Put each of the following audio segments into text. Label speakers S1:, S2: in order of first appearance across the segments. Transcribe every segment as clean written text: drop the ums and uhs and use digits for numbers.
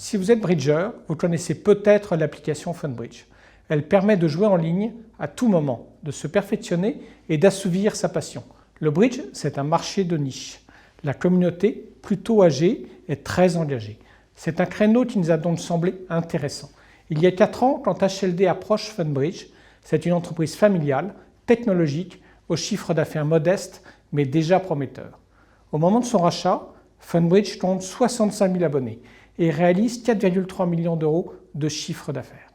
S1: Si vous êtes bridger, vous connaissez peut-être l'application FunBridge. Elle permet de jouer en ligne à tout moment, de se perfectionner et d'assouvir sa passion. Le bridge, c'est un marché de niche. La communauté, plutôt âgée, est très engagée. C'est un créneau qui nous a donc semblé intéressant. Il y a 4 ans, quand HLD approche FunBridge, c'est une entreprise familiale, technologique, au chiffre d'affaires modeste, mais déjà prometteur. Au moment de son rachat, FunBridge compte 65 000 abonnés et réalise 4,3 millions d'euros de chiffre d'affaires.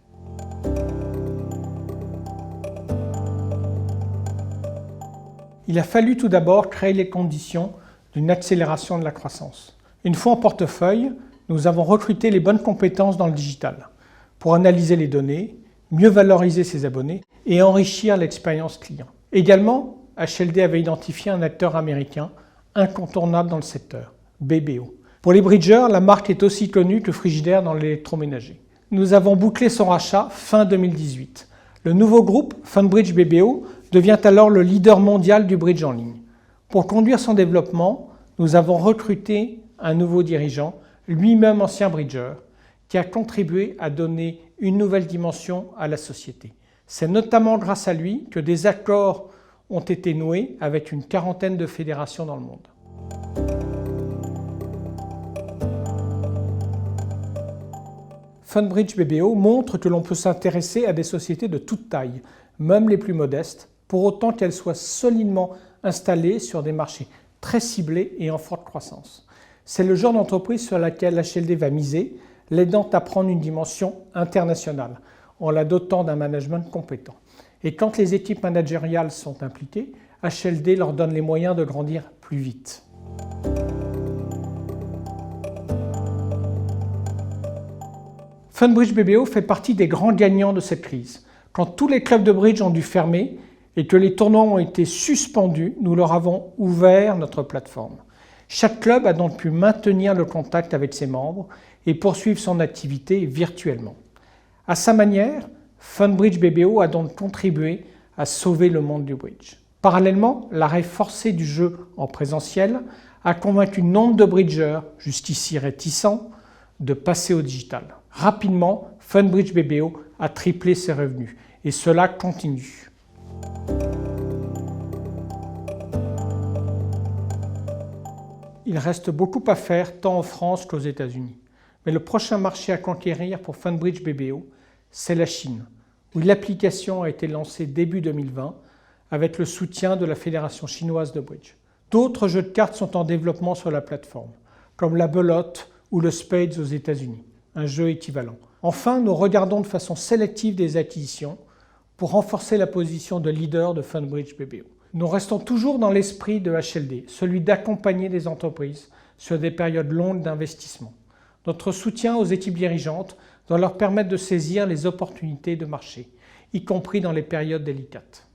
S1: Il a fallu tout d'abord créer les conditions d'une accélération de la croissance. Une fois en portefeuille, nous avons recruté les bonnes compétences dans le digital pour analyser les données, mieux valoriser ses abonnés et enrichir l'expérience client. Également, HLD avait identifié un acteur américain incontournable dans le secteur, BBO. Pour les bridgers, la marque est aussi connue que Frigidaire dans l'électroménager. Nous avons bouclé son rachat fin 2018. Le nouveau groupe, FunBridge BBO, devient alors le leader mondial du bridge en ligne. Pour conduire son développement, nous avons recruté un nouveau dirigeant, lui-même ancien bridger, qui a contribué à donner une nouvelle dimension à la société. C'est notamment grâce à lui que des accords ont été noués avec une 40aine de fédérations dans le monde. FunBridge BBO montre que l'on peut s'intéresser à des sociétés de toute taille, même les plus modestes, pour autant qu'elles soient solidement installées sur des marchés très ciblés et en forte croissance. C'est le genre d'entreprise sur laquelle HLD va miser, l'aidant à prendre une dimension internationale, en la dotant d'un management compétent. Et quand les équipes managériales sont impliquées, HLD leur donne les moyens de grandir plus vite. FunBridge BBO fait partie des grands gagnants de cette crise. Quand tous les clubs de bridge ont dû fermer et que les tournois ont été suspendus, nous leur avons ouvert notre plateforme. Chaque club a donc pu maintenir le contact avec ses membres et poursuivre son activité virtuellement. À sa manière, FunBridge BBO a donc contribué à sauver le monde du bridge. Parallèlement, l'arrêt forcé du jeu en présentiel a convaincu nombre de bridgers, jusqu'ici réticents, de passer au digital. Rapidement, FunBridge BBO a triplé ses revenus et cela continue. Il reste beaucoup à faire tant en France qu'aux États-Unis. Mais le prochain marché à conquérir pour FunBridge BBO, c'est la Chine, où l'application a été lancée début 2020 avec le soutien de la Fédération chinoise de bridge. D'autres jeux de cartes sont en développement sur la plateforme, comme la belote ou le spades aux États-Unis, un jeu équivalent. Enfin, nous regardons de façon sélective des acquisitions pour renforcer la position de leader de FunBridge BBO. Nous restons toujours dans l'esprit de HLD, celui d'accompagner des entreprises sur des périodes longues d'investissement. Notre soutien aux équipes dirigeantes doit leur permettre de saisir les opportunités de marché, y compris dans les périodes délicates.